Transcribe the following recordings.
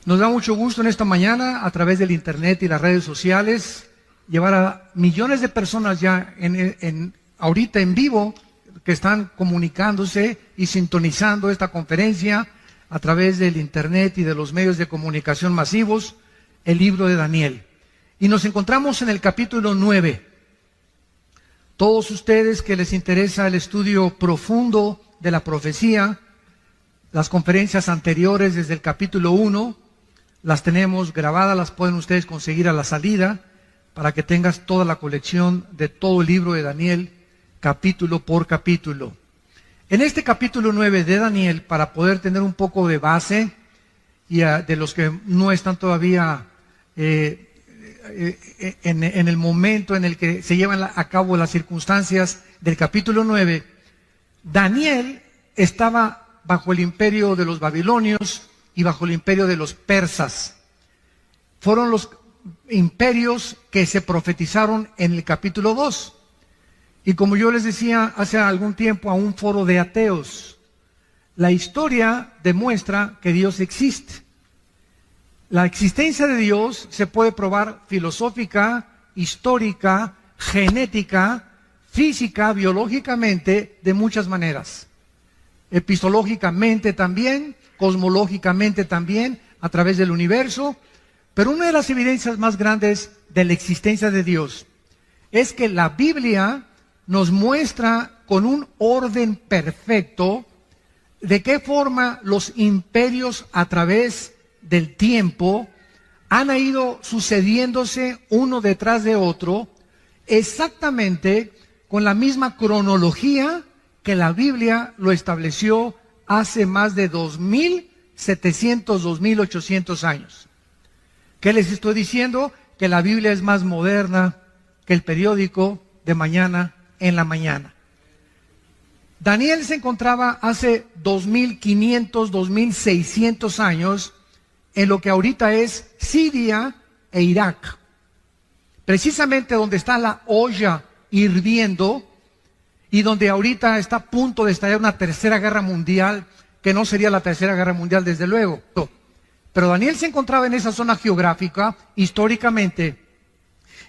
Nos da mucho gusto en esta mañana, a través del internet y las redes sociales, llevar a millones de personas ya ahorita en vivo, que están comunicándose y sintonizando esta conferencia a través del internet y de los medios de comunicación masivos, el libro de Daniel. Y nos encontramos en el capítulo 9. Todos ustedes que les interesa el estudio profundo de la profecía, las conferencias anteriores desde el capítulo 1, las tenemos grabadas, las pueden ustedes conseguir a la salida, para que tengas toda la colección de todo el libro de Daniel, capítulo por capítulo. En este capítulo 9 de Daniel, para poder tener un poco de base, y de los que no están todavía en el momento en el que se llevan a cabo las circunstancias del capítulo 9, Daniel estaba bajo el imperio de los babilonios y bajo el imperio de los persas. Fueron los imperios que se profetizaron en el capítulo 2. Y como yo les decía hace algún tiempo a un foro de ateos, la historia demuestra que Dios existe. La existencia de Dios se puede probar filosófica, histórica, genética, física, biológicamente, de muchas maneras. Epistológicamente también, cosmológicamente también, a través del universo. Pero una de las evidencias más grandes de la existencia de Dios es que la Biblia nos muestra con un orden perfecto de qué forma los imperios a través del tiempo han ido sucediéndose uno detrás de otro, exactamente con la misma cronología que la Biblia lo estableció hace más de 2.700, 2.800 años. ¿Qué les estoy diciendo? Que la Biblia es más moderna que el periódico de mañana en la mañana. Daniel se encontraba hace 2.500, 2.600 años en lo que ahorita es Siria e Irak. Precisamente donde está la olla hirviendo y donde ahorita está a punto de estallar una tercera guerra mundial, que no sería la tercera guerra mundial desde luego. Pero Daniel se encontraba en esa zona geográfica históricamente,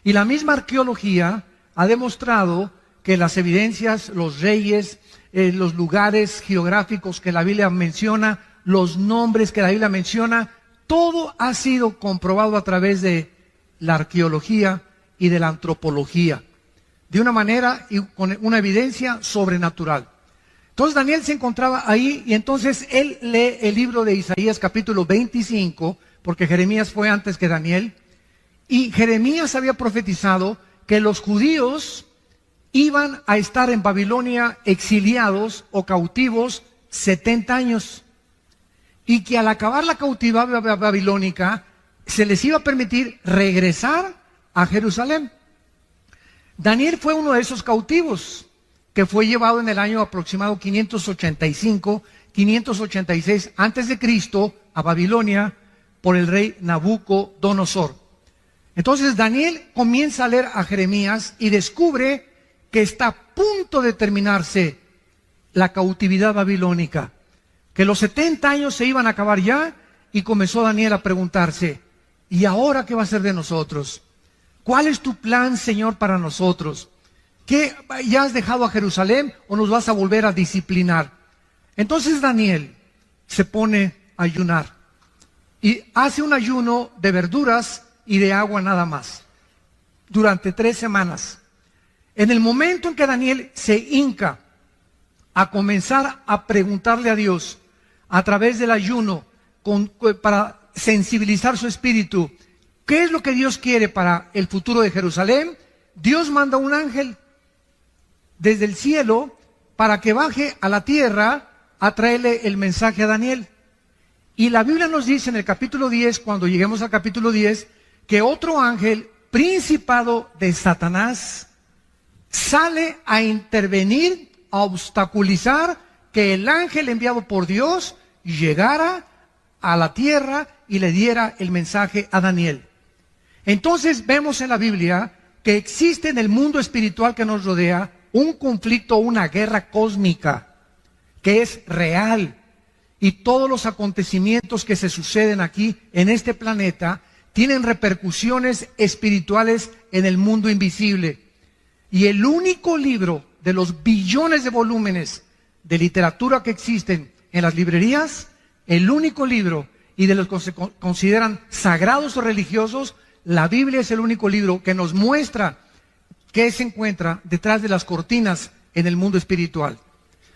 y la misma arqueología ha demostrado que las evidencias, los reyes, los lugares geográficos que la Biblia menciona, los nombres que la Biblia menciona, todo ha sido comprobado a través de la arqueología y de la antropología, de una manera y con una evidencia sobrenatural. Entonces Daniel se encontraba ahí, y entonces él lee el libro de Isaías capítulo 25, porque Jeremías fue antes que Daniel, y Jeremías había profetizado que los judíos iban a estar en Babilonia exiliados o cautivos 70 años, y que al acabar la cautividad babilónica se les iba a permitir regresar a Jerusalén. Daniel fue uno de esos cautivos, que fue llevado en el año aproximado 585, 586 antes de Cristo a Babilonia por el rey Nabucodonosor. Entonces Daniel comienza a leer a Jeremías y descubre que está a punto de terminarse la cautividad babilónica, que los 70 años se iban a acabar ya, y comenzó Daniel a preguntarse: ¿y ahora qué va a ser de nosotros? ¿Cuál es tu plan, Señor, para nosotros? ¿Qué, ya has dejado a Jerusalén o nos vas a volver a disciplinar? Entonces Daniel se pone a ayunar y hace un ayuno de verduras y de agua nada más durante 3 semanas. En el momento en que Daniel se hinca a comenzar a preguntarle a Dios a través del ayuno para sensibilizar su espíritu, ¿qué es lo que Dios quiere para el futuro de Jerusalén? Dios manda un ángel desde el cielo para que baje a la tierra a traerle el mensaje a Daniel. Y la Biblia nos dice en el capítulo 10, cuando lleguemos al capítulo 10, que otro ángel, principado de Satanás, sale a intervenir, a obstaculizar que el ángel enviado por Dios llegara a la tierra y le diera el mensaje a Daniel. Entonces vemos en la Biblia que existe en el mundo espiritual que nos rodea un conflicto, una guerra cósmica que es real y todos los acontecimientos que se suceden aquí en este planeta tienen repercusiones espirituales en el mundo invisible. Y el único libro de los billones de volúmenes de literatura que existen en las librerías, el único libro y de los que se consideran sagrados o religiosos, la Biblia es el único libro que nos muestra qué se encuentra detrás de las cortinas en el mundo espiritual.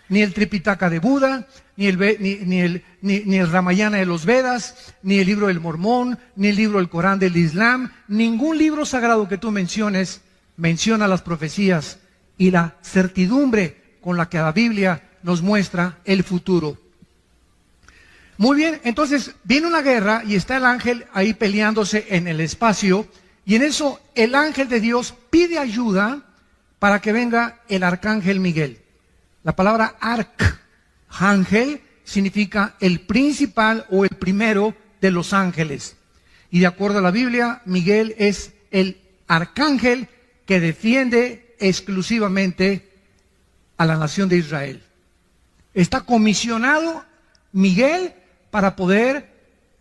Ni el Tripitaka de Buda, ni el Ramayana de los Vedas, ni el libro del Mormón, ni el libro del Corán del Islam, ningún libro sagrado que tú menciones menciona las profecías y la certidumbre con la que la Biblia nos muestra el futuro. Muy bien, entonces viene una guerra y está el ángel ahí peleándose en el espacio, y en eso el ángel de Dios pide ayuda para que venga el arcángel Miguel. La palabra arcángel significa el principal o el primero de los ángeles. Y de acuerdo a la Biblia, Miguel es el arcángel que defiende exclusivamente a la nación de Israel. Está comisionado Miguel para poder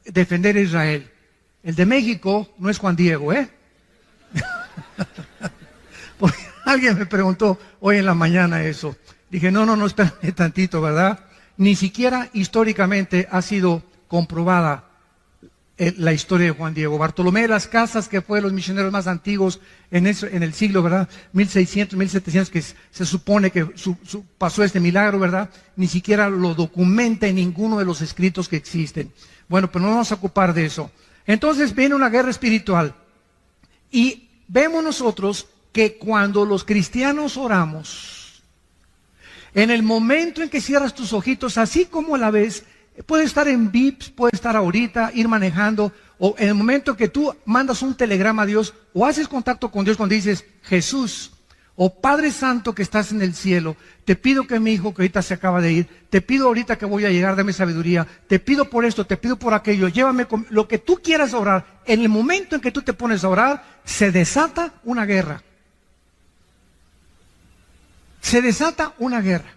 defender a Israel. El de México no es Juan Diego, ¿eh? Porque alguien me preguntó hoy en la mañana eso. Dije, no, espérame tantito, ¿verdad? Ni siquiera históricamente ha sido comprobada la historia de Juan Diego. Bartolomé de las Casas, que fue de los misioneros más antiguos en el siglo, ¿verdad? 1600, 1700, que se supone que pasó este milagro, ¿verdad? Ni siquiera lo documenta en ninguno de los escritos que existen. Bueno, pero no vamos a ocupar de eso. Entonces viene una guerra espiritual. Y vemos nosotros que cuando los cristianos oramos, en el momento en que cierras tus ojitos, así como a la vez, puede estar en VIPs, puede estar ahorita, ir manejando, o en el momento que tú mandas un telegrama a Dios, o haces contacto con Dios cuando dices, Jesús, o Padre Santo que estás en el cielo, te pido que mi hijo que ahorita se acaba de ir, te pido ahorita que voy a llegar, dame sabiduría, te pido por esto, te pido por aquello, llévame con lo que tú quieras orar. En el momento en que tú te pones a orar, se desata una guerra. Se desata una guerra.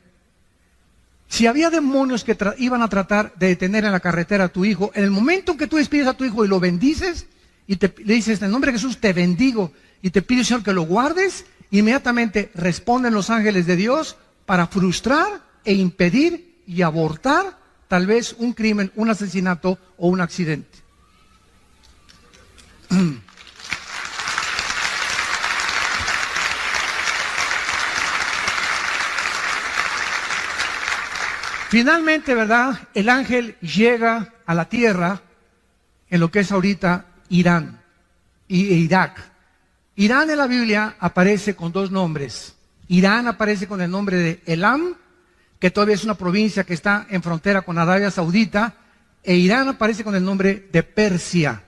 Si había demonios que iban a tratar de detener en la carretera a tu hijo, en el momento en que tú despides a tu hijo y lo bendices, y le dices, en el nombre de Jesús te bendigo, y te pido, Señor, que lo guardes, inmediatamente responden los ángeles de Dios para frustrar e impedir y abortar tal vez un crimen, un asesinato o un accidente. Finalmente, ¿verdad? El ángel llega a la tierra en lo que es ahorita Irán e Irak. Irán en la Biblia aparece con dos nombres. Irán aparece con el nombre de Elam, que todavía es una provincia que está en frontera con Arabia Saudita, e Irán aparece con el nombre de Persia.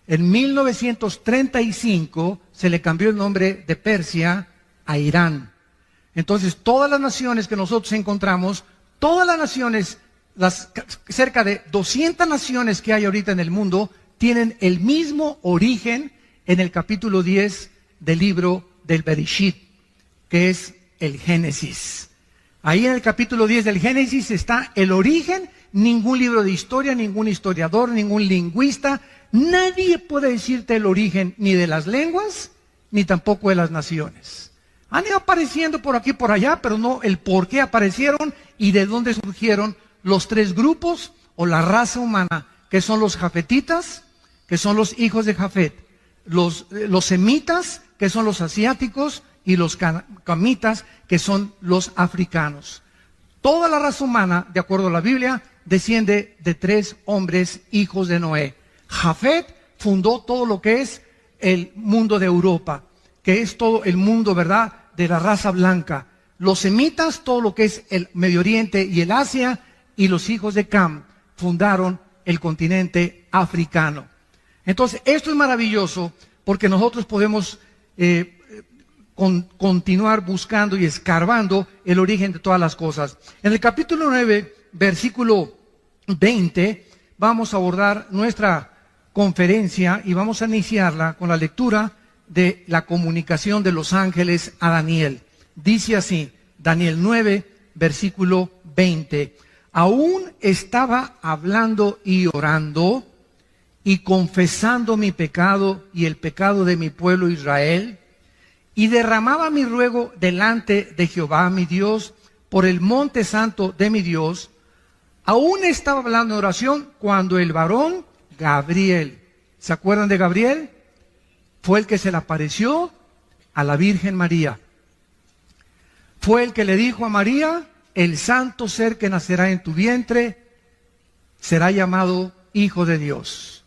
En 1935 se le cambió el nombre de Persia a Irán. Entonces, todas las naciones que nosotros encontramos, todas las naciones, cerca de 200 naciones que hay ahorita en el mundo, tienen el mismo origen en el capítulo 10 del libro del Bereshit, que es el Génesis. Ahí en el capítulo 10 del Génesis está el origen. Ningún libro de historia, ningún historiador, ningún lingüista, nadie puede decirte el origen ni de las lenguas, ni tampoco de las naciones. Han ido apareciendo por aquí y por allá, pero no el por qué aparecieron y de dónde surgieron los tres grupos o la raza humana, que son los jafetitas, que son los hijos de Jafet, los semitas, que son los asiáticos, y los camitas, que son los africanos. Toda la raza humana, de acuerdo a la Biblia, desciende de tres hombres, hijos de Noé. Jafet fundó todo lo que es el mundo de Europa, que es todo el mundo, ¿verdad?, de la raza blanca. Los semitas, todo lo que es el Medio Oriente y el Asia, y los hijos de Cam fundaron el continente africano. Entonces, esto es maravilloso porque nosotros podemos continuar buscando y escarbando el origen de todas las cosas. En el capítulo 9, versículo 20, vamos a abordar nuestra conferencia y vamos a iniciarla con la lectura de la comunicación de los ángeles a Daniel. Dice así, Daniel 9, versículo 20. aún estaba hablando y orando y confesando mi pecado y el pecado de mi pueblo Israel, y derramaba mi ruego delante de Jehová mi Dios por el monte santo de mi Dios, aún estaba hablando en oración cuando el varón Gabriel, ¿se acuerdan de Gabriel? Fue el que se le apareció a la Virgen María. Fue el que le dijo a María: el santo ser que nacerá en tu vientre será llamado Hijo de Dios.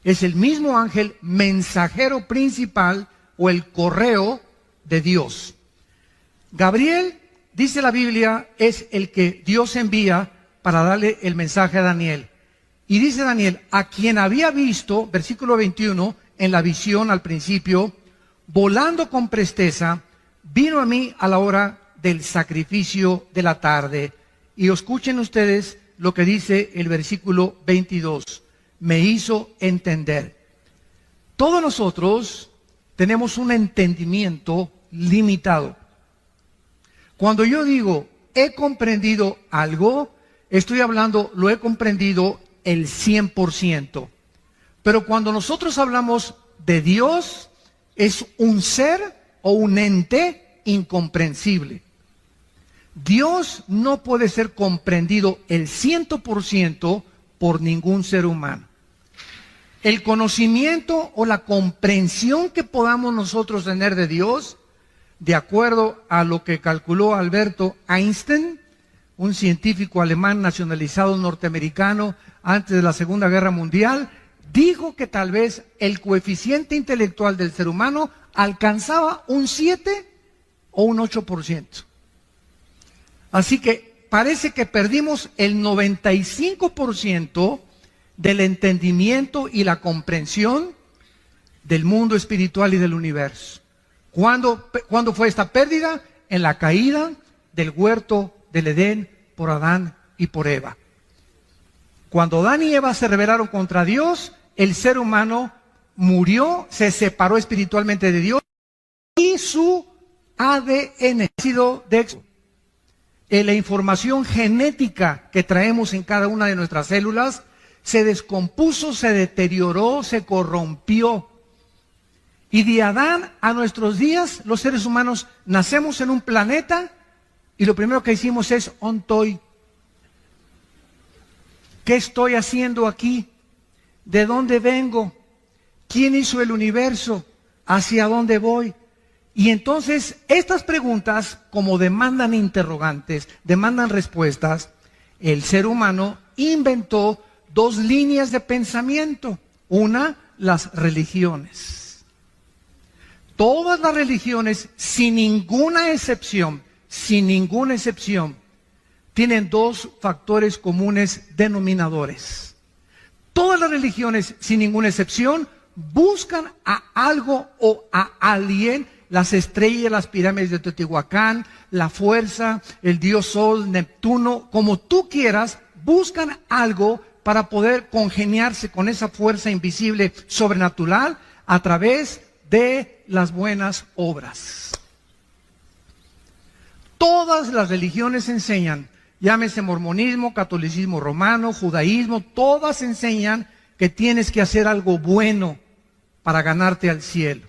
Es el mismo ángel mensajero principal o el correo de Dios. Gabriel, dice la Biblia, es el que Dios envía para darle el mensaje a Daniel. Y dice Daniel: a quien había visto, versículo 21, en la visión al principio, volando con presteza, vino a mí a la hora del sacrificio de la tarde. Y escuchen ustedes lo que dice el versículo 22. Me hizo entender. Todos nosotros tenemos un entendimiento limitado. Cuando yo digo he comprendido algo, estoy hablando, lo he comprendido el 100%. Pero cuando nosotros hablamos de Dios, es un ser o un ente incomprensible. Dios no puede ser comprendido el 100% por ningún ser humano. El conocimiento o la comprensión que podamos nosotros tener de Dios, de acuerdo a lo que calculó Alberto Einstein, un científico alemán nacionalizado norteamericano antes de la Segunda Guerra Mundial, dijo que tal vez el coeficiente intelectual del ser humano alcanzaba un 7 o un 8%. Así que parece que perdimos el 95% del entendimiento y la comprensión del mundo espiritual y del universo. ¿Cuándo fue esta pérdida? En la caída del huerto del Edén por Adán y por Eva. Cuando Adán y Eva se rebelaron contra Dios, el ser humano murió, se separó espiritualmente de Dios y su ADN, ácido de la información genética que traemos en cada una de nuestras células, se descompuso, se deterioró, se corrompió. Y de Adán a nuestros días, los seres humanos nacemos en un planeta y lo primero que hicimos es ontoi. ¿Qué estoy haciendo aquí? ¿De dónde vengo? ¿Quién hizo el universo? ¿Hacia dónde voy? Y entonces estas preguntas, como demandan interrogantes, demandan respuestas, el ser humano inventó dos líneas de pensamiento. Una, las religiones. Todas las religiones, sin ninguna excepción, tienen dos factores comunes denominadores. Todas las religiones, sin ninguna excepción, buscan a algo o a alguien, las estrellas, las pirámides de Teotihuacán, la fuerza, el dios Sol, Neptuno, como tú quieras, buscan algo para poder congeniarse con esa fuerza invisible sobrenatural a través de las buenas obras. Todas las religiones enseñan, llámese mormonismo, catolicismo romano, judaísmo, todas enseñan que tienes que hacer algo bueno para ganarte al cielo.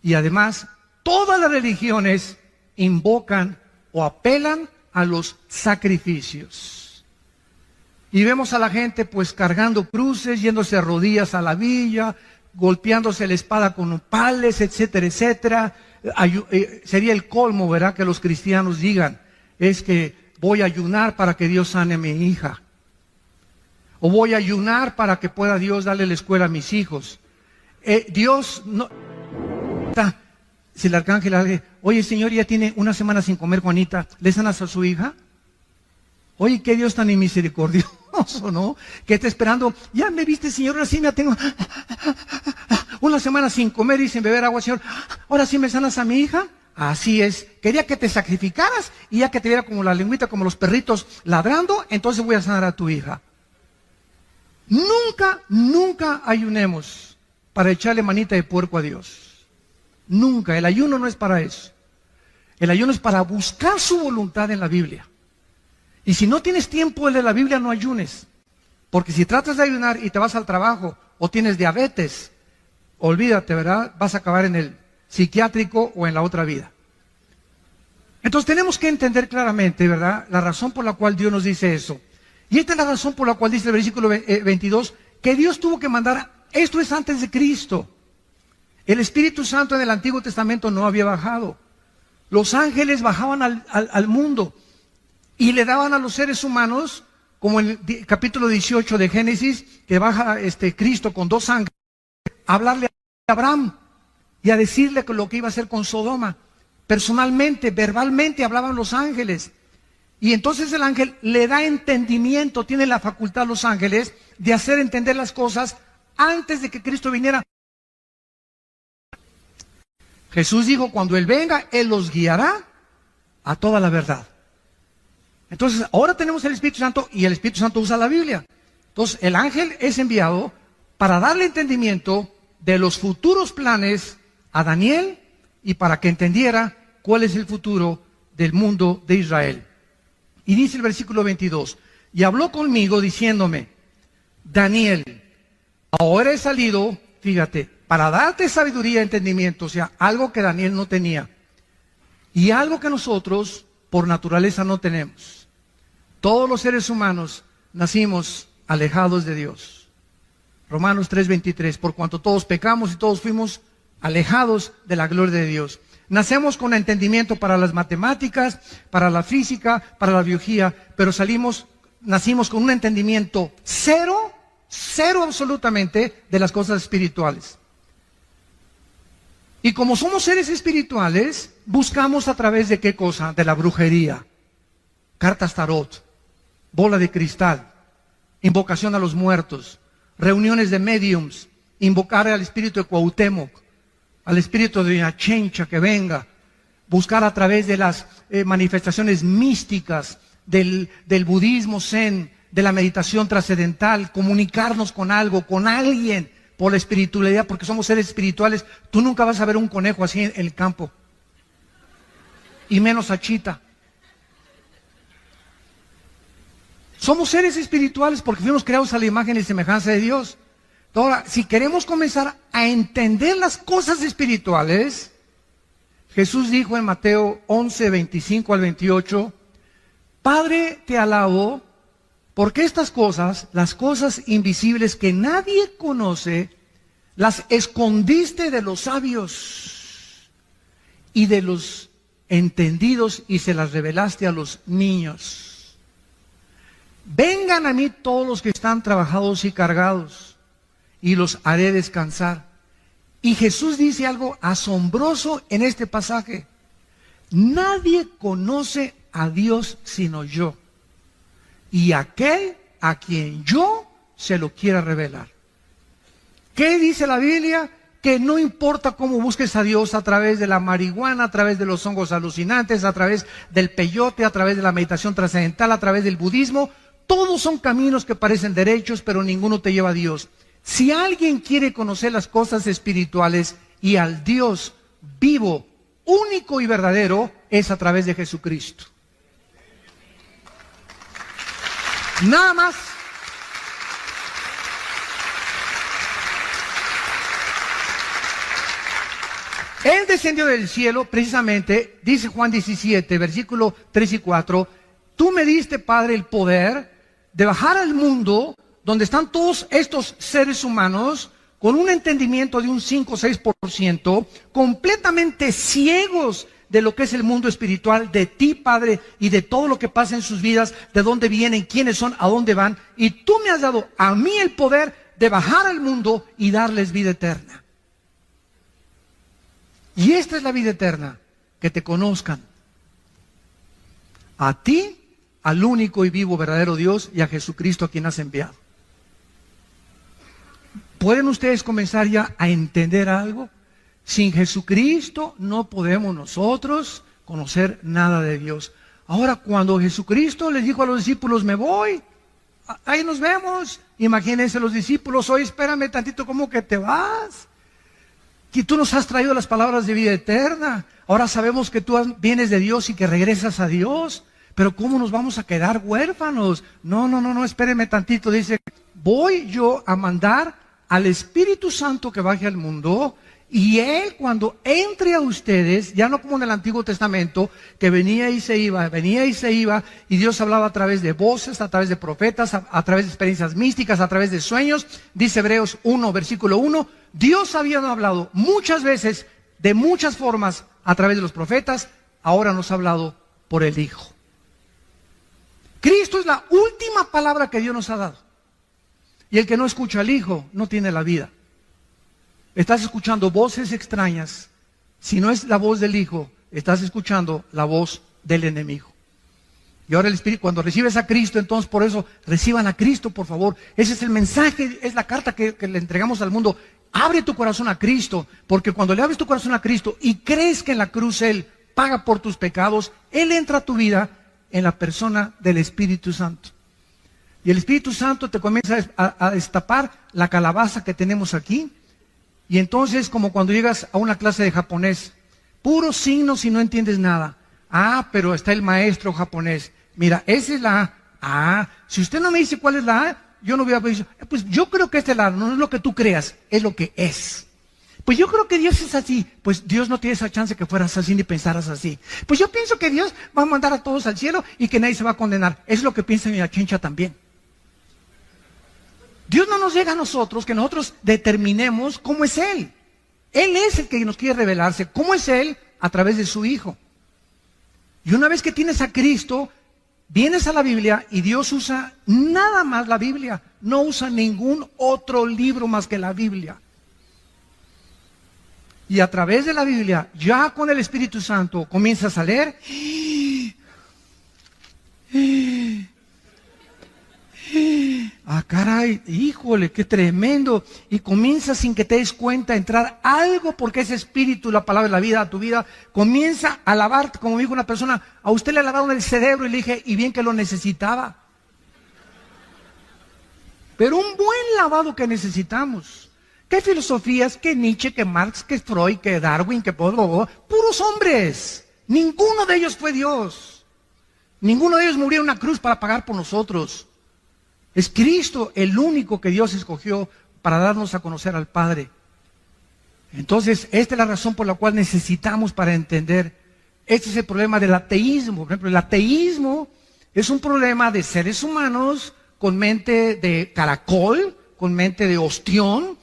Y además, todas las religiones invocan o apelan a los sacrificios. Y vemos a la gente pues cargando cruces, yéndose a rodillas a la villa, golpeándose la espada con pales, etcétera, etcétera. Sería el colmo, ¿verdad?, que los cristianos digan, es que voy a ayunar para que Dios sane a mi hija. O voy a ayunar para que pueda Dios darle la escuela a mis hijos. Dios no... Si el arcángel le dice, oye señor, ya tiene una semana sin comer, Juanita, ¿le sanas a su hija? Oye, qué Dios tan misericordioso, ¿no? Que está esperando, ya me viste señor, ahora sí me tengo una semana sin comer y sin beber agua, señor, ahora sí me sanas a mi hija. Así es, quería que te sacrificaras y ya que te viera como la lengüita, como los perritos ladrando, entonces voy a sanar a tu hija. Nunca ayunemos para echarle manita de puerco a Dios. Nunca, el ayuno no es para eso. El ayuno es para buscar su voluntad en la Biblia. Y si no tienes tiempo de la Biblia, no ayunes. Porque si tratas de ayunar y te vas al trabajo o tienes diabetes, olvídate, ¿verdad? Vas a acabar en el psiquiátrico o en la otra vida. Entonces tenemos que entender claramente, ¿verdad?, la razón por la cual Dios nos dice eso. Y esta es la razón por la cual dice el versículo 22, que Dios tuvo que mandar, esto es antes de Cristo. El Espíritu Santo en el Antiguo Testamento no había bajado. Los ángeles bajaban al mundo y le daban a los seres humanos, como en el capítulo 18 de Génesis, que baja Cristo con 2 ángeles, a hablarle a Abraham y a decirle lo que iba a hacer con Sodoma. Personalmente, verbalmente hablaban los ángeles. Y entonces el ángel le da entendimiento, tiene la facultad a los ángeles de hacer entender las cosas antes de que Cristo viniera. Jesús dijo, cuando Él venga, Él los guiará a toda la verdad. Entonces, ahora tenemos el Espíritu Santo y el Espíritu Santo usa la Biblia. Entonces, el ángel es enviado para darle entendimiento de los futuros planes a Daniel y para que entendiera cuál es el futuro del mundo de Israel. Y dice el versículo 22, y habló conmigo diciéndome, Daniel, ahora he salido, fíjate, para darte sabiduría y entendimiento, o sea, algo que Daniel no tenía, y algo que nosotros por naturaleza no tenemos. Todos los seres humanos nacimos alejados de Dios. Romanos 3:23, por cuanto todos pecamos y todos fuimos alejados de la gloria de Dios. Nacemos con entendimiento para las matemáticas, para la física, para la biología, pero nacimos con un entendimiento cero absolutamente de las cosas espirituales. Y como somos seres espirituales, buscamos a través de ¿qué cosa? De la brujería, cartas tarot, bola de cristal, invocación a los muertos, reuniones de mediums, invocar al espíritu de Cuauhtémoc, al espíritu de una chencha que venga, buscar a través de las manifestaciones místicas del budismo zen, de la meditación trascendental, comunicarnos con algo, con alguien, por la espiritualidad, porque somos seres espirituales. Tú nunca vas a ver un conejo así en el campo, y menos a Chita. Somos seres espirituales porque fuimos creados a la imagen y semejanza de Dios. Ahora, si queremos comenzar a entender las cosas espirituales, Jesús dijo en Mateo 11, 25 al 28, Padre, te alabo, porque estas cosas, las cosas invisibles que nadie conoce, las escondiste de los sabios y de los entendidos y se las revelaste a los niños. Vengan a mí todos los que están trabajados y cargados, y los haré descansar. Y Jesús dice algo asombroso en este pasaje. Nadie conoce a Dios sino yo, y aquel a quien yo se lo quiera revelar. ¿Qué dice la Biblia? Que no importa cómo busques a Dios, a través de la marihuana, a través de los hongos alucinantes, a través del peyote, a través de la meditación trascendental, a través del budismo, todos son caminos que parecen derechos, pero ninguno te lleva a Dios. Si alguien quiere conocer las cosas espirituales y al Dios vivo, único y verdadero, es a través de Jesucristo. Nada más. Él descendió del cielo, precisamente, dice Juan 17, versículo 3 y 4, tú me diste, Padre, el poder de bajar al mundo donde están todos estos seres humanos con un entendimiento de un 5 o 6%, completamente ciegos de lo que es el mundo espiritual, de ti, Padre, y de todo lo que pasa en sus vidas, de dónde vienen, quiénes son, a dónde van, y tú me has dado a mí el poder de bajar al mundo y darles vida eterna. Y esta es la vida eterna, que te conozcan a ti, al único y vivo verdadero Dios, y a Jesucristo a quien has enviado. ¿Pueden ustedes comenzar ya a entender algo? Sin Jesucristo no podemos nosotros conocer nada de Dios. Ahora, cuando Jesucristo les dijo a los discípulos, me voy, ahí nos vemos. Imagínense los discípulos, oye, espérame tantito, ¿cómo que te vas? Que tú nos has traído las palabras de vida eterna. Ahora sabemos que tú vienes de Dios y que regresas a Dios. pero ¿cómo nos vamos a quedar huérfanos? No, espérenme tantito. Dice, voy yo a mandar al Espíritu Santo que baje al mundo, y Él cuando entre a ustedes, ya no como en el Antiguo Testamento, que venía y se iba, y Dios hablaba a través de voces, a través de profetas, a través de experiencias místicas, a través de sueños. Dice Hebreos 1, versículo 1, Dios había hablado muchas veces, de muchas formas, a través de los profetas, ahora nos ha hablado por el Hijo. Cristo es la última palabra que Dios nos ha dado. Y el que no escucha al Hijo no tiene la vida. Estás escuchando voces extrañas. Si no es la voz del Hijo, estás escuchando la voz del enemigo. Y ahora el Espíritu, cuando recibes a Cristo, entonces por eso reciban a Cristo, por favor. Ese es el mensaje, es la carta que le entregamos al mundo. Abre tu corazón a Cristo, porque cuando le abres tu corazón a Cristo y crees que en la cruz Él paga por tus pecados, Él entra a tu vida en la persona del Espíritu Santo. Y el Espíritu Santo te comienza a destapar la calabaza que tenemos aquí. Y entonces, como cuando llegas a una clase de japonés, puros signos y no entiendes nada. Ah, pero está el maestro japonés. Mira, esa es la A. Ah, si usted no me dice cuál es la A, yo no voy a decir, pues yo creo que esta es la A. No es lo que tú creas, es lo que es. Pues yo creo que Dios es así. Pues Dios no tiene esa chance que fueras así ni pensaras así. Pues yo pienso que Dios va a mandar a todos al cielo y que nadie se va a condenar. Es lo que piensa mi chincha también. Dios no nos llega a nosotros que nosotros determinemos cómo es Él. Él es el que nos quiere revelarse. ¿Cómo es Él? A través de su Hijo. Y una vez que tienes a Cristo, vienes a la Biblia y Dios usa nada más la Biblia. No usa ningún otro libro más que la Biblia. Y a través de la Biblia, ya con el Espíritu Santo, comienzas a leer. Ah, caray, híjole, qué tremendo. Y comienza sin que te des cuenta a entrar algo, porque ese espíritu, la palabra de la vida, a tu vida, comienza a lavarte, como dijo una persona, a usted le lavaron el cerebro, y le dije, y bien que lo necesitaba. Pero un buen lavado que necesitamos. ¿Qué filosofías? ¿Qué Nietzsche? ¿Qué Marx? ¿Qué Freud? ¿Qué Darwin? ¿Qué puros hombres? Ninguno de ellos fue Dios. Ninguno de ellos murió en una cruz para pagar por nosotros. Es Cristo el único que Dios escogió para darnos a conocer al Padre. Entonces, esta es la razón por la cual necesitamos para entender. Este es el problema del ateísmo. Por ejemplo, el ateísmo es un problema de seres humanos con mente de caracol, con mente de ostión,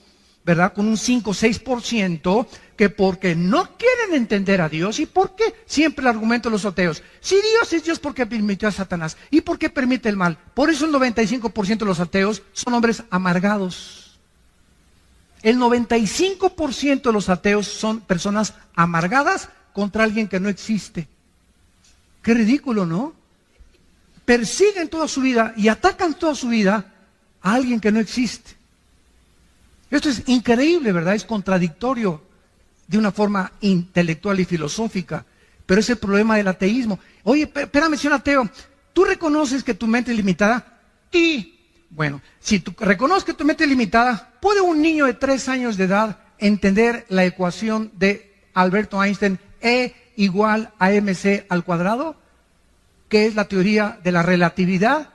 ¿verdad? Con un 5 o 6%, que porque no quieren entender a Dios. ¿Y por qué? Siempre el argumento de los ateos. Si Dios es Dios, ¿por qué permitió a Satanás? ¿Y por qué permite el mal? Por eso el 95% de los ateos son hombres amargados. El 95% de los ateos son personas amargadas contra alguien que no existe. Qué ridículo, ¿no? Persiguen toda su vida y atacan toda su vida a alguien que no existe. Esto es increíble, ¿verdad? Es contradictorio de una forma intelectual y filosófica, pero es el problema del ateísmo. Oye, espérame, señor ateo, ¿tú reconoces que tu mente es limitada? Y, bueno, si tú reconoces que tu mente es limitada, ¿puede un niño de 3 años de edad entender la ecuación de Alberto Einstein, E igual a mc al cuadrado? ¿Qué es la teoría de la relatividad?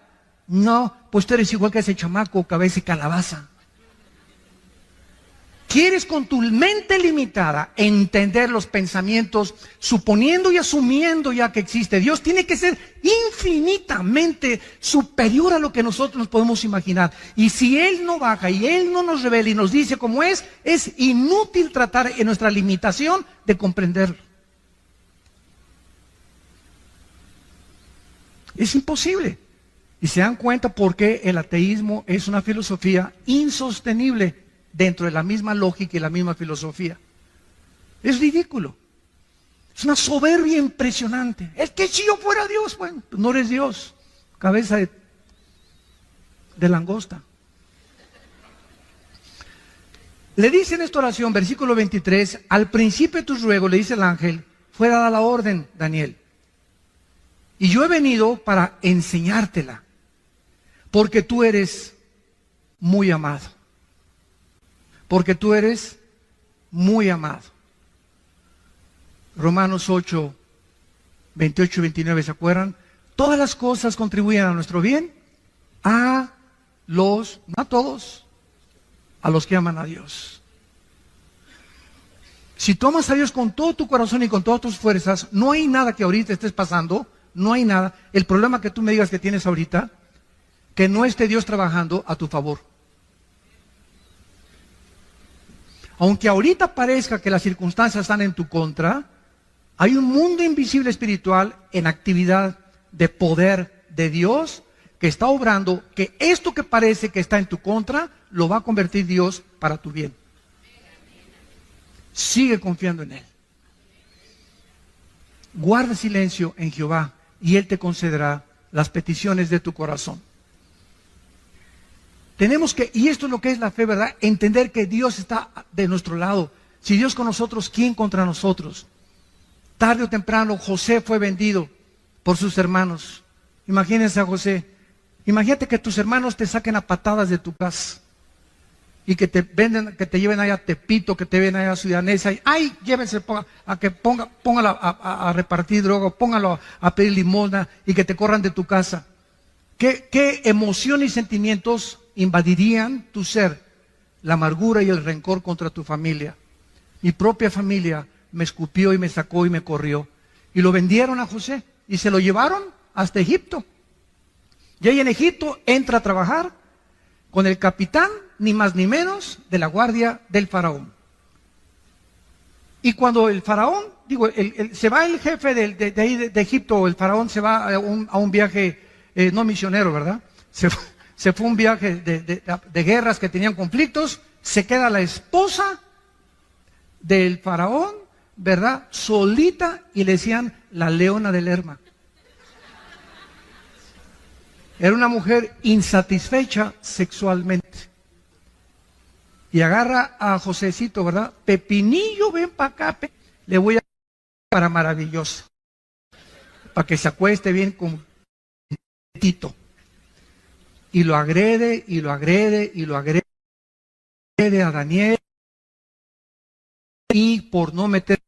No, pues tú eres igual que ese chamaco, cabeza y calabaza. ¿Quieres con tu mente limitada entender los pensamientos, suponiendo y asumiendo ya que existe Dios? Tiene que ser infinitamente superior a lo que nosotros nos podemos imaginar. Y si Él no baja y Él no nos revela y nos dice cómo es inútil tratar en nuestra limitación de comprenderlo. Es imposible. Y se dan cuenta por qué el ateísmo es una filosofía insostenible dentro de la misma lógica y la misma filosofía. Es ridículo. Es una soberbia impresionante. Es que si yo fuera Dios, bueno, pues no eres Dios. Cabeza de langosta. Le dice en esta oración, versículo 23, al principio de tus ruegos, le dice el ángel, fue dada la orden, Daniel. Y yo he venido para enseñártela, porque tú eres muy amado. Porque tú eres muy amado. Romanos 8, 28 y 29, ¿se acuerdan? todas las cosas contribuyen a nuestro bien, no a todos, a los que aman a Dios. Si tú amas a Dios con todo tu corazón y con todas tus fuerzas, no hay nada que ahorita estés pasando, no hay nada. El problema que tú me digas que tienes ahorita, que no esté Dios trabajando a tu favor. Aunque ahorita parezca que las circunstancias están en tu contra, hay un mundo invisible espiritual en actividad de poder de Dios que está obrando, que esto que parece que está en tu contra, lo va a convertir Dios para tu bien. Sigue confiando en Él. Guarda silencio en Jehová y Él te concederá las peticiones de tu corazón. Tenemos que, y esto es lo que es la fe, ¿verdad? Entender que Dios está de nuestro lado. Si Dios con nosotros, ¿quién contra nosotros? Tarde o temprano José fue vendido por sus hermanos. Imagínense a José. Imagínate que tus hermanos te saquen a patadas de tu casa y que te venden, que te lleven allá a Tepito, que te lleven allá a Ciudad Neza, y ¡ay! Llévense póngalo a repartir droga, póngalo a pedir limosna y que te corran de tu casa. ¿Qué emociones y sentimientos invadirían tu ser? La amargura y el rencor contra tu familia. Mi propia familia me escupió y me sacó y me corrió. Y lo vendieron a José y se lo llevaron hasta Egipto. Y ahí en Egipto entra a trabajar con el capitán, ni más ni menos, de la guardia del faraón. Y cuando el faraón, se va el jefe de Egipto, el faraón se va a un viaje, no misionero, ¿verdad? Se fue a un viaje de guerras que tenían conflictos, se queda la esposa del faraón, ¿verdad? Solita, y le decían la leona del Lerma. Era una mujer insatisfecha sexualmente. Y agarra a Josecito, ¿verdad? Pepinillo, ven para acá. Le voy a para maravillosa. Para que se acueste bien con Tito. Y lo agrede, y lo agrede, y lo agrede a Daniel. Y por no meter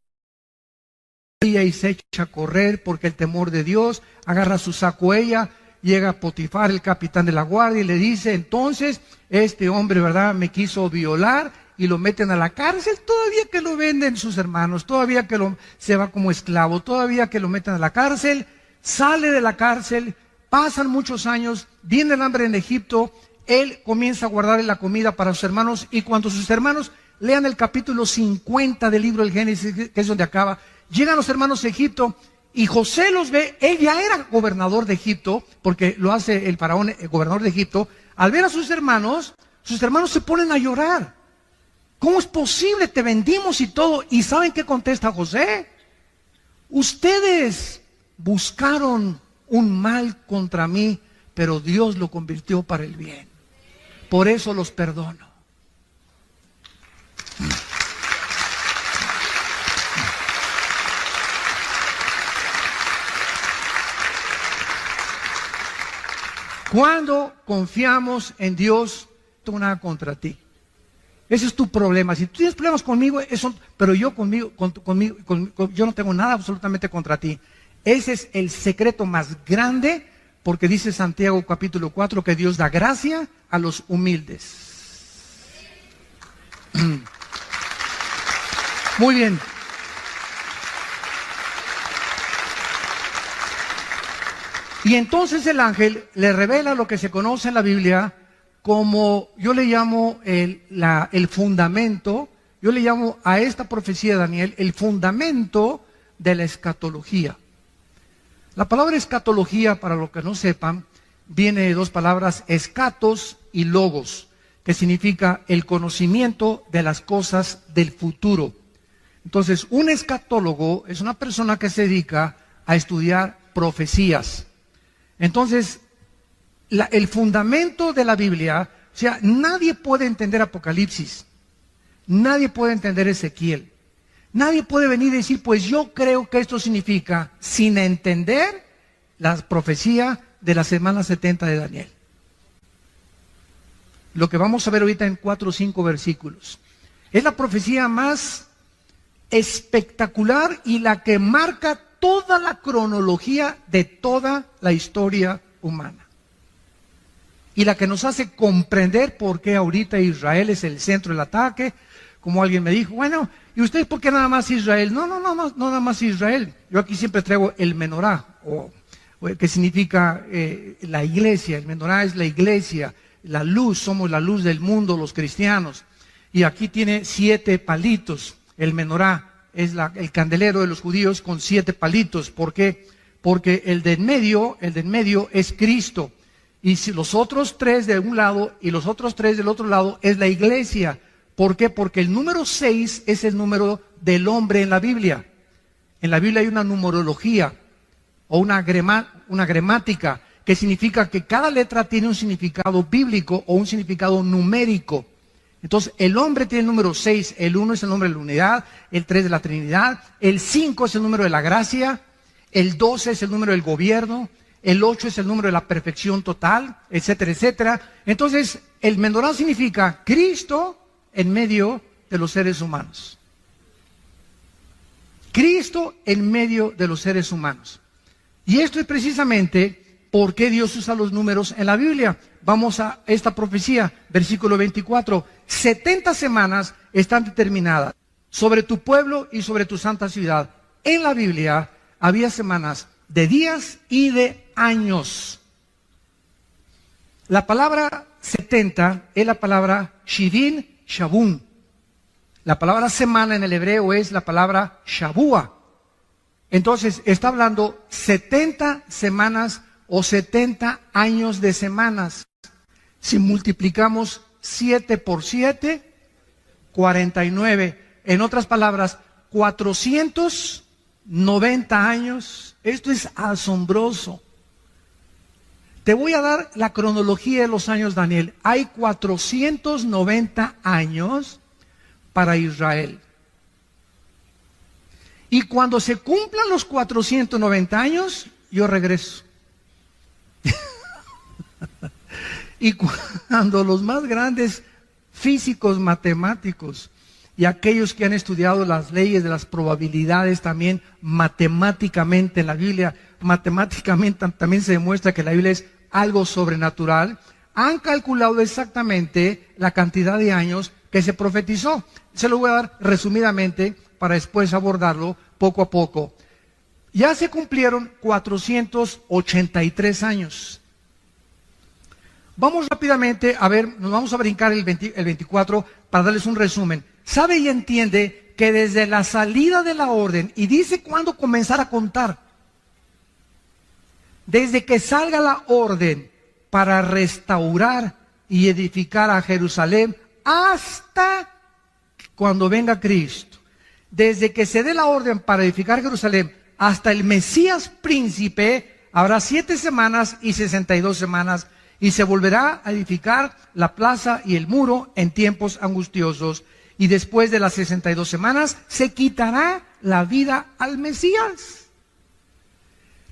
y se echa a correr porque el temor de Dios, agarra su saco ella. Llega Potifar, el capitán de la guardia, y le dice, entonces, este hombre, ¿verdad?, me quiso violar, y lo meten a la cárcel, todavía que lo venden sus hermanos, todavía que se va como esclavo, todavía que lo meten a la cárcel, sale de la cárcel, pasan muchos años, viene el hambre en Egipto, él comienza a guardar la comida para sus hermanos, y cuando sus hermanos lean el capítulo 50 del libro del Génesis, que es donde acaba, llegan los hermanos a Egipto, y José los ve. Él ya era gobernador de Egipto, porque lo hace el faraón, el gobernador de Egipto. Al ver a sus hermanos se ponen a llorar. ¿Cómo es posible? Te vendimos y todo. ¿Y saben qué contesta José? Ustedes buscaron un mal contra mí, pero Dios lo convirtió para el bien. Por eso los perdono. Cuando confiamos en Dios, no tengo nada contra ti. Ese es tu problema. Si tú tienes problemas conmigo, pero yo yo no tengo nada absolutamente contra ti. Ese es el secreto más grande, porque dice Santiago capítulo 4 que Dios da gracia a los humildes. Muy bien. Y entonces el ángel le revela lo que se conoce en la Biblia como, yo le llamo el fundamento, yo le llamo a esta profecía de Daniel el fundamento de la escatología. La palabra escatología, para los que no sepan, viene de dos palabras, escatos y logos, que significa el conocimiento de las cosas del futuro. Entonces, un escatólogo es una persona que se dedica a estudiar profecías. Entonces, el fundamento de la Biblia, o sea, nadie puede entender Apocalipsis, nadie puede entender Ezequiel, nadie puede venir y decir, pues yo creo que esto significa, sin entender la profecía de la semana 70 de Daniel. Lo que vamos a ver ahorita en 4 o 5 versículos. Es la profecía más espectacular y la que marca toda la cronología de toda la historia humana. Y la que nos hace comprender por qué ahorita Israel es el centro del ataque. Como alguien me dijo, bueno, ¿y ustedes por qué nada más Israel? No nada más Israel. Yo aquí siempre traigo el menorá, que significa la iglesia. El menorá es la iglesia, la luz, somos la luz del mundo, los cristianos. Y aquí tiene 7 palitos. El menorá es el candelero de los judíos con 7 palitos. ¿Por qué? Porque el de en medio es Cristo. Y si los otros 3 de un lado y los otros 3 del otro lado es la iglesia. ¿Por qué? Porque el número 6 es el número del hombre en la Biblia. En la Biblia hay una numerología o una gramática que significa que cada letra tiene un significado bíblico o un significado numérico. Entonces, el hombre tiene el número 6, el 1 es el nombre de la unidad, el 3 de la Trinidad, el 5 es el número de la gracia, el 12 es el número del gobierno, el 8 es el número de la perfección total, etcétera, etcétera. Entonces, el menorá significa Cristo en medio de los seres humanos. Cristo en medio de los seres humanos. Y esto es precisamente por qué Dios usa los números en la Biblia. Vamos a esta profecía, versículo 24. 70 semanas están determinadas sobre tu pueblo y sobre tu santa ciudad. En la Biblia había semanas de días y de años. La palabra 70 es la palabra Shivin Shabun. La palabra semana en el hebreo es la palabra Shabua. Entonces está hablando 70 semanas o 70 años de semanas. Si multiplicamos 7 por 7, 49. En otras palabras, 490 años. Esto es asombroso. Te voy a dar la cronología de los años, Daniel. Hay 490 años para Israel. Y cuando se cumplan los 490 años, yo regreso. Y cuando los más grandes físicos, matemáticos y aquellos que han estudiado las leyes de las probabilidades también matemáticamente en la Biblia, matemáticamente también se demuestra que la Biblia es algo sobrenatural, han calculado exactamente la cantidad de años que se profetizó. Se lo voy a dar resumidamente para después abordarlo poco a poco. Ya se cumplieron 483 años. Vamos rápidamente a ver, nos vamos a brincar el 24 para darles un resumen. Sabe y entiende que desde la salida de la orden, y dice cuándo comenzar a contar, desde que salga la orden para restaurar y edificar a Jerusalén, hasta cuando venga Cristo, desde que se dé la orden para edificar Jerusalén, hasta el Mesías príncipe, habrá 7 semanas y 62 semanas, y se volverá a edificar la plaza y el muro en tiempos angustiosos. Y después de las 62 semanas, se quitará la vida al Mesías.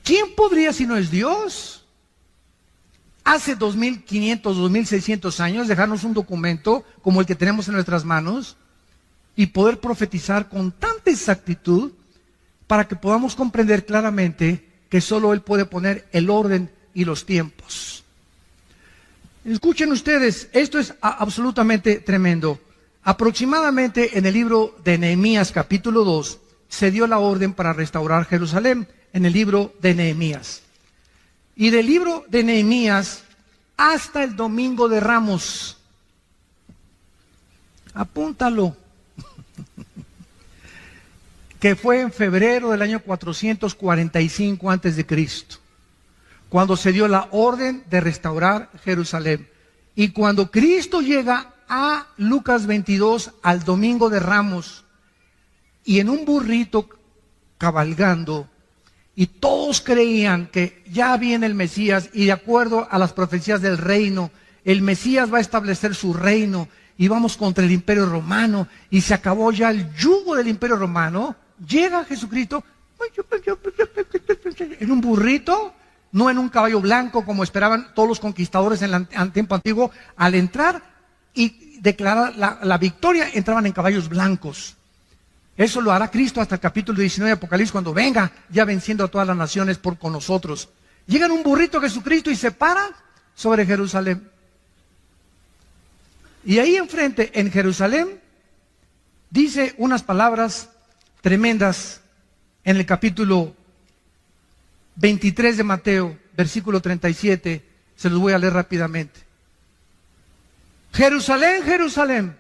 ¿Quién podría si no es Dios? Hace 2500, 2600 años, dejarnos un documento como el que tenemos en nuestras manos y poder profetizar con tanta exactitud para que podamos comprender claramente que solo Él puede poner el orden y los tiempos. Escuchen ustedes, esto es absolutamente tremendo. Aproximadamente en el libro de Nehemías capítulo 2 se dio la orden para restaurar Jerusalén, en el libro de Nehemías. Y del libro de Nehemías hasta el domingo de Ramos. Apúntalo. Que fue en febrero del año 445 antes de Cristo. Cuando se dio la orden de restaurar Jerusalén. Y cuando Cristo llega a Lucas 22, al domingo de Ramos, y en un burrito cabalgando, y todos creían que ya viene el Mesías, y de acuerdo a las profecías del reino, el Mesías va a establecer su reino, y vamos contra el Imperio Romano, y se acabó ya el yugo del Imperio Romano, llega Jesucristo, en un burrito, no en un caballo blanco como esperaban todos los conquistadores en el tiempo antiguo. Al entrar y declarar la victoria, entraban en caballos blancos. Eso lo hará Cristo hasta el capítulo 19 de Apocalipsis, cuando venga ya venciendo a todas las naciones con nosotros. Llega en un burrito Jesucristo y se para sobre Jerusalén. Y ahí enfrente, en Jerusalén, dice unas palabras tremendas en el capítulo 23 de Mateo, versículo 37, se los voy a leer rápidamente. Jerusalén, Jerusalén,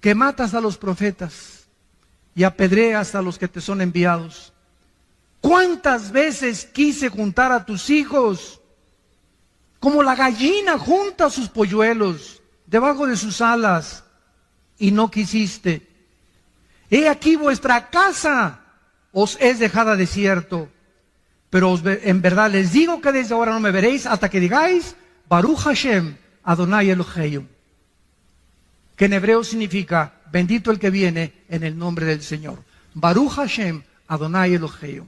que matas a los profetas y apedreas a los que te son enviados. ¿Cuántas veces quise juntar a tus hijos, como la gallina junta sus polluelos debajo de sus alas, y no quisiste? He aquí vuestra casa os es dejada desierto. Pero en verdad les digo que desde ahora no me veréis hasta que digáis, Baruch Hashem, Adonai Elohim. Que en hebreo significa, bendito el que viene en el nombre del Señor. Baruch Hashem, Adonai Elohim.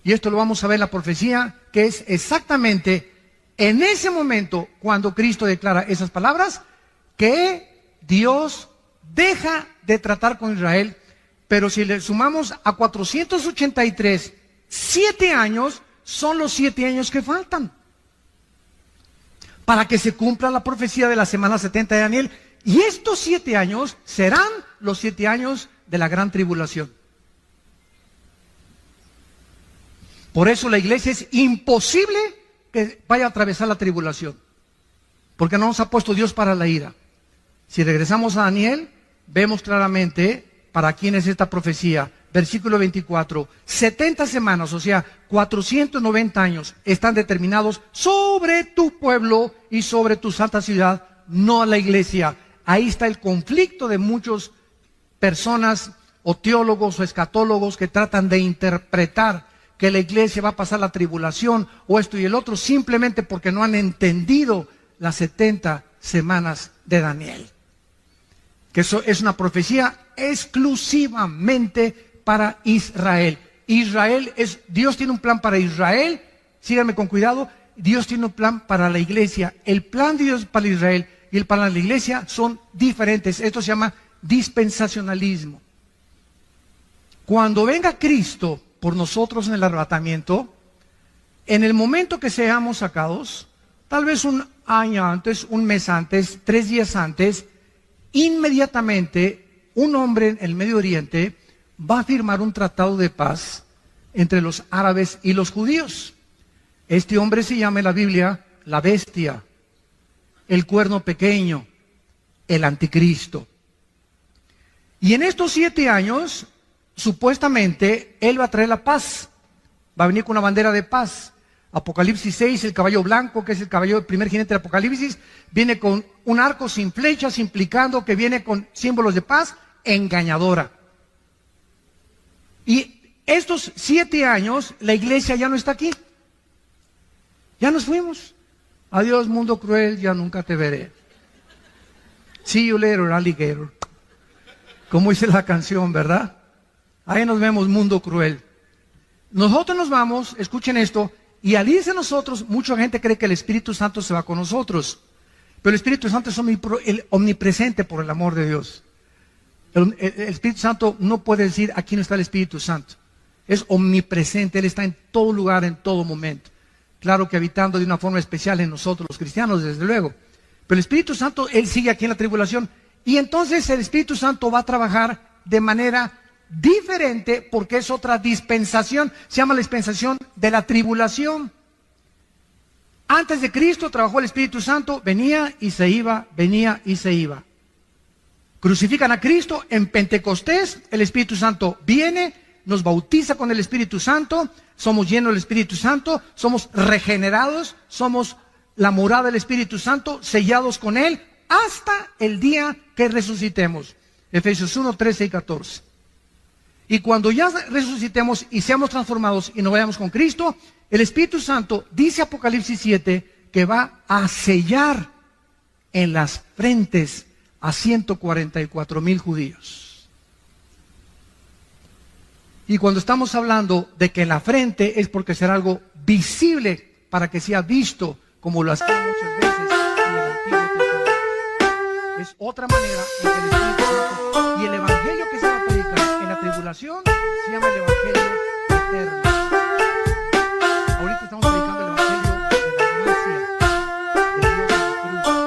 Y esto lo vamos a ver en la profecía, que es exactamente en ese momento, cuando Cristo declara esas palabras, que Dios deja de tratar con Israel. Pero si le sumamos a 483, 7 años, son los 7 años que faltan para que se cumpla la profecía de la semana 70 de Daniel. Y estos 7 años serán los 7 años de la gran tribulación. Por eso la iglesia es imposible que vaya a atravesar la tribulación, porque no nos ha puesto Dios para la ira. Si regresamos a Daniel, vemos claramente para quién es esta profecía. Versículo 24, 70 semanas, o sea, 490 años, están determinados sobre tu pueblo y sobre tu santa ciudad, no a la iglesia. Ahí está el conflicto de muchas personas, o teólogos, o escatólogos, que tratan de interpretar que la iglesia va a pasar la tribulación, o esto y el otro, simplemente porque no han entendido las 70 semanas de Daniel. Que eso es una profecía exclusivamente para Israel. Dios tiene un plan para Israel, síganme con cuidado, Dios tiene un plan para la iglesia. El plan de Dios para Israel y el plan de la iglesia son diferentes. Esto se llama dispensacionalismo. Cuando venga Cristo por nosotros en el arrebatamiento, en el momento que seamos sacados, tal vez un año antes, un mes antes, 3 días antes, inmediatamente un hombre en el Medio Oriente va a firmar un tratado de paz entre los árabes y los judíos. Este hombre se llama en la Biblia la bestia, el cuerno pequeño, el anticristo. Y en estos 7 años, supuestamente, él va a traer la paz. Va a venir con una bandera de paz. Apocalipsis 6, el caballo blanco, que es el caballo del primer jinete de Apocalipsis, viene con un arco sin flechas, implicando que viene con símbolos de paz engañadora. Y estos 7 años, la iglesia ya no está aquí. Ya nos fuimos. Adiós, mundo cruel, ya nunca te veré. See you later, alligator. Como dice la canción, ¿verdad? Ahí nos vemos, mundo cruel. Nosotros nos vamos, escuchen esto, y al irse nosotros, mucha gente cree que el Espíritu Santo se va con nosotros. Pero el Espíritu Santo es omnipresente por el amor de Dios. El Espíritu Santo no puede decir, aquí no está el Espíritu Santo. Es omnipresente, Él está en todo lugar, en todo momento. Claro que habitando de una forma especial en nosotros los cristianos, desde luego. Pero el Espíritu Santo, Él sigue aquí en la tribulación. Y entonces el Espíritu Santo va a trabajar de manera diferente, porque es otra dispensación. Se llama la dispensación de la tribulación. Antes de Cristo trabajó el Espíritu Santo, venía y se iba, venía y se iba. Crucifican a Cristo en Pentecostés, el Espíritu Santo viene, nos bautiza con el Espíritu Santo, somos llenos del Espíritu Santo, somos regenerados, somos la morada del Espíritu Santo, sellados con Él, hasta el día que resucitemos. Efesios 1, 13 y 14. Y cuando ya resucitemos y seamos transformados y nos vayamos con Cristo, el Espíritu Santo, dice Apocalipsis 7, que va a sellar en las frentes a 144,000 judíos. Y cuando estamos hablando de que en la frente, es porque será algo visible para que sea visto, como lo hacía muchas veces en el Antiguo Testamento. Es otra manera en que el Espíritu Santo y el tribulación se llama el Evangelio eterno. Ahorita estamos predicando el Evangelio de la gracia de Dios en la cruz.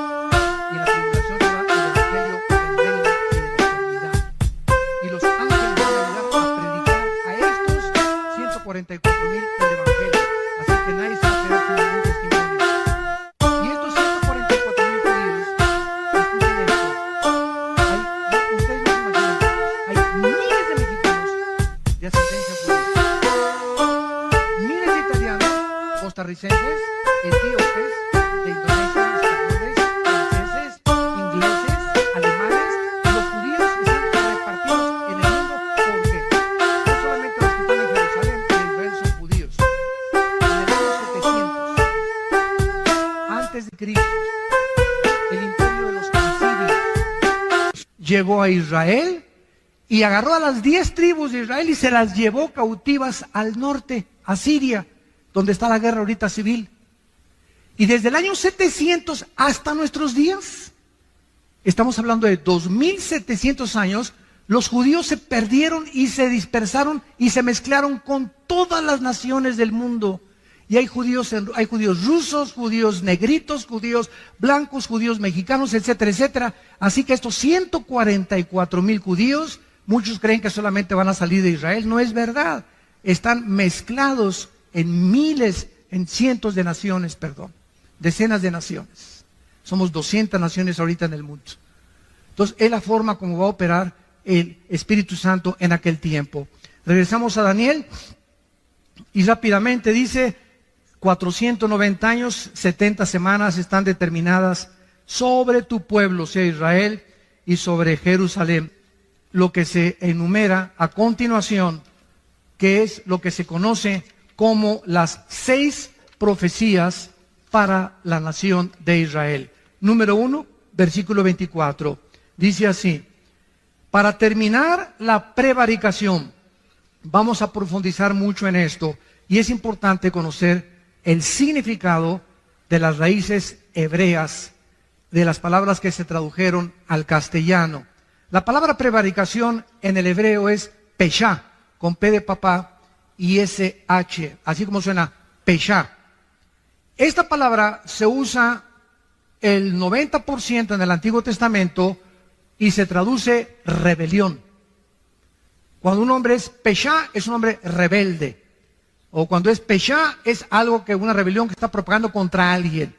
Y en la tribulación será el Evangelio del reino y de la eternidad. Y los ángeles van a ayudar a predicar a estos 144,000 el Evangelio. Así que nadie se va a quedar sin ningún testimonio. Y estos 144,000 judíos, escuchen esto, ustedes no se imaginan, hay miles de mexicanos de ascendencia judía, miles de italianos, costarricenses, etíopes, de Indonesia, españoles, franceses, ingleses, alemanes. Los judíos están repartidos en el mundo porque no solamente los que están en Jerusalén y en Israel son judíos. En el año 700 antes de Cristo, el imperio de los asirios llegó a Israel y agarró a las 10 tribus de Israel y se las llevó cautivas al norte, a Siria, donde está la guerra ahorita civil. Y desde el año 700 hasta nuestros días, estamos hablando de 2700 años, los judíos se perdieron y se dispersaron y se mezclaron con todas las naciones del mundo. Y hay judíos rusos, judíos negritos, judíos blancos, judíos mexicanos, etcétera, etcétera. Así que estos 144,000 judíos, muchos creen que solamente van a salir de Israel. No es verdad. Están mezclados en miles, en cientos de naciones, perdón. Decenas de naciones. Somos 200 naciones ahorita en el mundo. Entonces, es la forma como va a operar el Espíritu Santo en aquel tiempo. Regresamos a Daniel y rápidamente dice: 490 años, 70 semanas están determinadas sobre tu pueblo, sea Israel, y sobre Jerusalén. Lo que se enumera a continuación, que es lo que se conoce como las 6 profecías para la nación de Israel. Número 1, versículo 24. Dice así: para terminar la prevaricación, vamos a profundizar mucho en esto, y es importante conocer el significado de las raíces hebreas, de las palabras que se tradujeron al castellano. La palabra prevaricación en el hebreo es peshá, con P de papá y SH, así como suena peshá. Esta palabra se usa el 90% en el Antiguo Testamento y se traduce rebelión. Cuando un hombre es peshá, es un hombre rebelde. O cuando es peshá, es algo que una rebelión que está propagando contra alguien.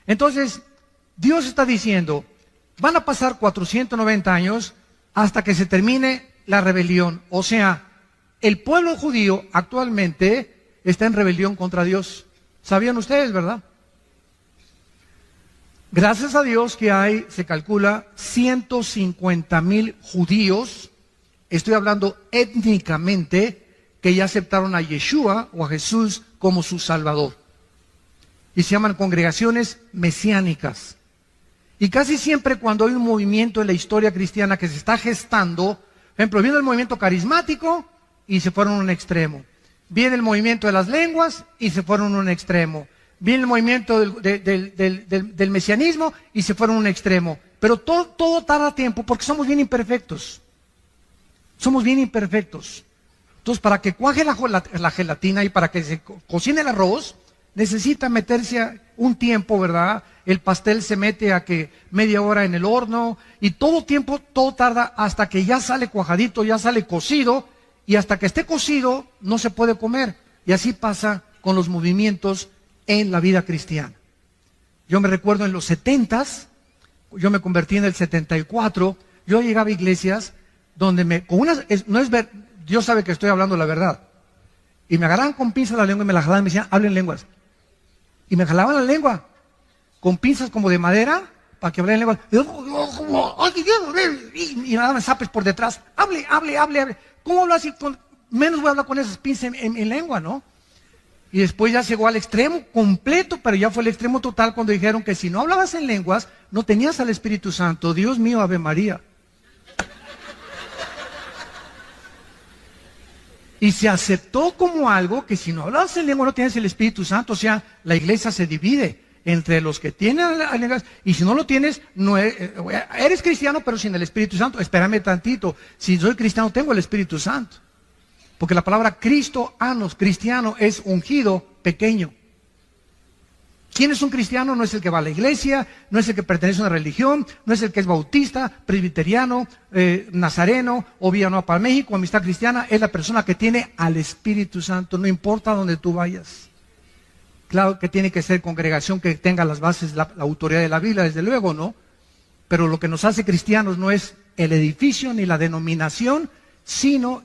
Entonces, Dios está diciendo: van a pasar 490 años hasta que se termine la rebelión. O sea, el pueblo judío actualmente está en rebelión contra Dios. ¿Sabían ustedes, verdad? Gracias a Dios que hay, se calcula, 150,000 judíos, estoy hablando étnicamente, que ya aceptaron a Yeshua o a Jesús como su Salvador. Y se llaman congregaciones mesiánicas. Y casi siempre cuando hay un movimiento en la historia cristiana que se está gestando, por ejemplo, viene el movimiento carismático y se fueron a un extremo. Viene el movimiento de las lenguas y se fueron a un extremo. Viene el movimiento del mesianismo y se fueron a un extremo. Pero todo tarda tiempo porque somos bien imperfectos. Somos bien imperfectos. Entonces, para que cuaje la gelatina y para que se cocine el arroz, necesita meterse un tiempo, ¿verdad? El pastel se mete a que media hora en el horno y todo tarda hasta que ya sale cuajadito, ya sale cocido, y hasta que esté cocido no se puede comer. Y así pasa con los movimientos en la vida cristiana. Yo me recuerdo en los 70s, yo me convertí en el 74, yo llegaba a iglesias donde Dios sabe que estoy hablando la verdad. Y me agarraban con pinzas la lengua y me la jalaban y me decían: hablen lenguas. Y me jalaban la lengua con pinzas como de madera para que hablen lenguas. Y me daban zapes por detrás. Hable. ¿Cómo hablo así? Menos voy a hablar con esas pinzas en lengua, ¿no? Y después ya llegó al extremo completo, pero ya fue el extremo total cuando dijeron que si no hablabas en lenguas, no tenías al Espíritu Santo. Dios mío, Ave María. Y se aceptó como algo que si no hablabas en lengua no tienes el Espíritu Santo. O sea, la iglesia se divide. entre los que tienen y si no lo tienes, no eres cristiano pero sin el Espíritu Santo. Espérame tantito, si soy cristiano tengo el Espíritu Santo, porque la palabra cristiano es ungido pequeño. ¿Quién es un cristiano? No es el que va a la iglesia, no es el que pertenece a una religión, no es el que es bautista, presbiteriano, nazareno, o Villanueva para México, Amistad Cristiana. Es la persona que tiene al Espíritu Santo, no importa dónde tú vayas. Claro que tiene que ser congregación que tenga las bases, la autoridad de la Biblia, desde luego, ¿no? Pero lo que nos hace cristianos no es el edificio ni la denominación,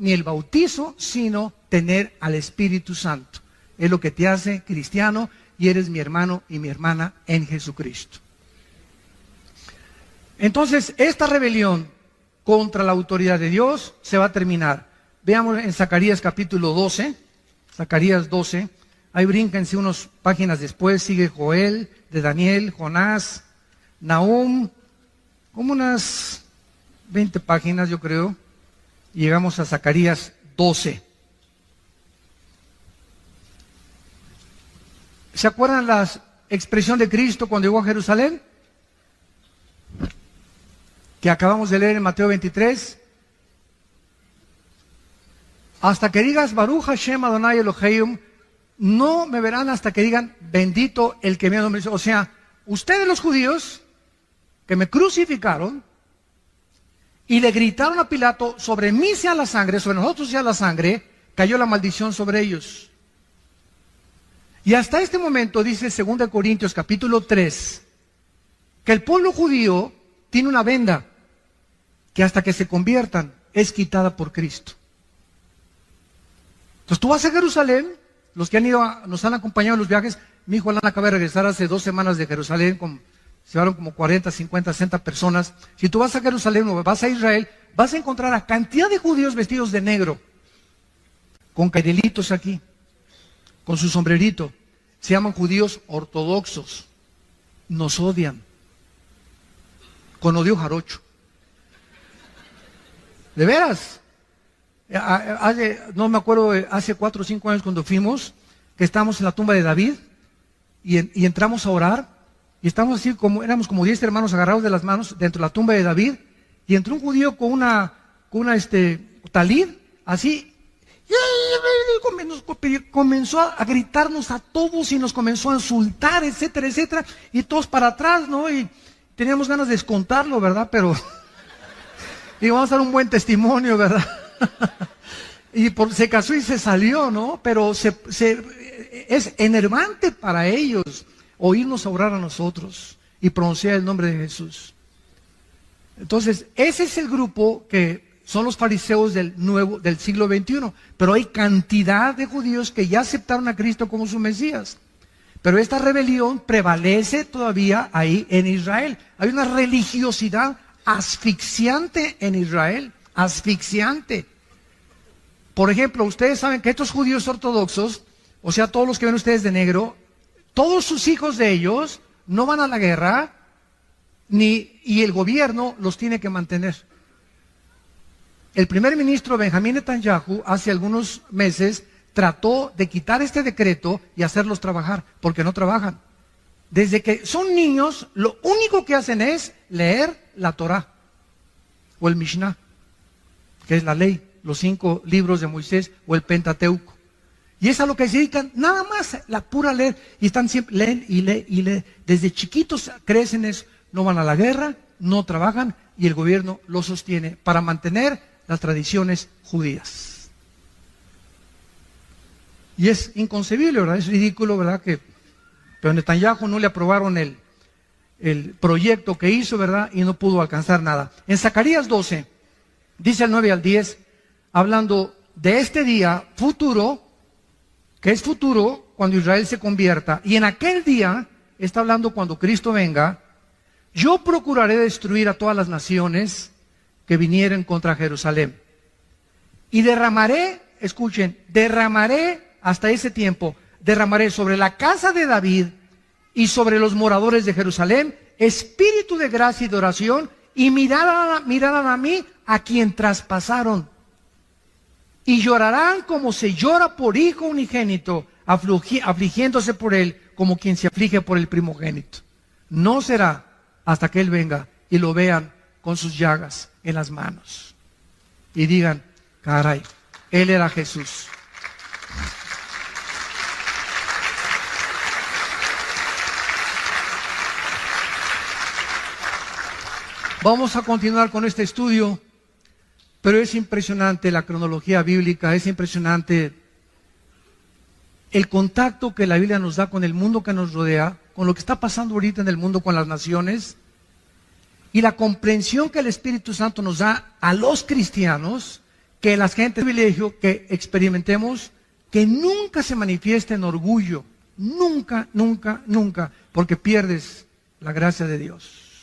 ni el bautizo, sino tener al Espíritu Santo. Es lo que te hace cristiano. Y eres mi hermano y mi hermana en Jesucristo. Entonces, esta rebelión contra la autoridad de Dios se va a terminar. Veamos en Zacarías capítulo 12. Zacarías 12. Ahí brínquense unas páginas después. Sigue Joel, de Daniel, Jonás, Nahum. Como unas 20 páginas, yo creo. Y llegamos a Zacarías 12. ¿Se acuerdan la expresión de Cristo cuando llegó a Jerusalén? Que acabamos de leer en Mateo 23. Hasta que digas Baruch Hashem Adonai Elohim, no me verán hasta que digan bendito el que me ha nombrado. O sea, ustedes los judíos que me crucificaron y le gritaron a Pilato, sobre mí sea la sangre, sobre nosotros sea la sangre, cayó la maldición sobre ellos. Y hasta este momento dice 2 Corintios capítulo 3 que el pueblo judío tiene una venda que hasta que se conviertan es quitada por Cristo. Entonces tú vas a Jerusalén, los que han ido, nos han acompañado en los viajes, mi hijo Alan acaba de regresar hace 2 semanas de Jerusalén, se llevaron como 40, 50, 60 personas. Si tú vas a Jerusalén o vas a Israel, vas a encontrar a cantidad de judíos vestidos de negro, con cairelitos aquí, con su sombrerito. Se llaman judíos ortodoxos. Nos odian. Con odio jarocho. ¿De veras? No me acuerdo, hace 4 o 5 años cuando fuimos, que estábamos en la tumba de David y entramos a orar y estábamos así, éramos como 10 hermanos agarrados de las manos dentro de la tumba de David y entró un judío con una talid, así, y comenzó a gritarnos a todos y nos comenzó a insultar, etcétera, etcétera, y todos para atrás, ¿no? Y teníamos ganas de descontarlo, ¿verdad? Pero y vamos a dar un buen testimonio, ¿verdad? Y se casó y se salió, ¿no? Pero es enervante para ellos oírnos orar a nosotros y pronunciar el nombre de Jesús. Entonces, ese es el grupo que son los fariseos del siglo XXI. Pero hay cantidad de judíos que ya aceptaron a Cristo como su Mesías. Pero esta rebelión prevalece todavía ahí en Israel. Hay una religiosidad asfixiante en Israel, asfixiante. Por ejemplo, ustedes saben que estos judíos ortodoxos, o sea, todos los que ven ustedes de negro, todos sus hijos de ellos no van a la guerra, y el gobierno los tiene que mantener. El primer ministro Benjamín Netanyahu hace algunos meses trató de quitar este decreto y hacerlos trabajar, porque no trabajan. Desde que son niños, lo único que hacen es leer la Torá o el Mishnah, que es la ley, los 5 libros de Moisés o el Pentateuco. Y es a lo que se dedican, nada más, la pura leer. Y están siempre, leen y leen y leen. Desde chiquitos crecen eso, no van a la guerra, no trabajan y el gobierno los sostiene para mantener las tradiciones judías. Y es inconcebible, ¿verdad? Es ridículo, ¿verdad? Pero Netanyahu no le aprobaron el proyecto que hizo, ¿verdad? Y no pudo alcanzar nada. En Zacarías 12, dice el 9 al 10, hablando de este día futuro, que es futuro cuando Israel se convierta, y en aquel día, está hablando cuando Cristo venga, yo procuraré destruir a todas las naciones que vinieren contra Jerusalén. Y derramaré, escuchen, derramaré hasta ese tiempo, derramaré sobre la casa de David y sobre los moradores de Jerusalén espíritu de gracia y de oración, y mirarán a mí a quien traspasaron. Y llorarán como se llora por hijo unigénito, afligiéndose por él, como quien se aflige por el primogénito. No será hasta que Él venga y lo vean con sus llagas en las manos. Y digan, caray, Él era Jesús. Vamos a continuar con este estudio, pero es impresionante la cronología bíblica, es impresionante el contacto que la Biblia nos da con el mundo que nos rodea, con lo que está pasando ahorita en el mundo con las naciones, y la comprensión que el Espíritu Santo nos da a los cristianos, que la gente privilegio que experimentemos, que nunca se manifieste en orgullo, nunca, nunca, nunca, porque pierdes la gracia de Dios.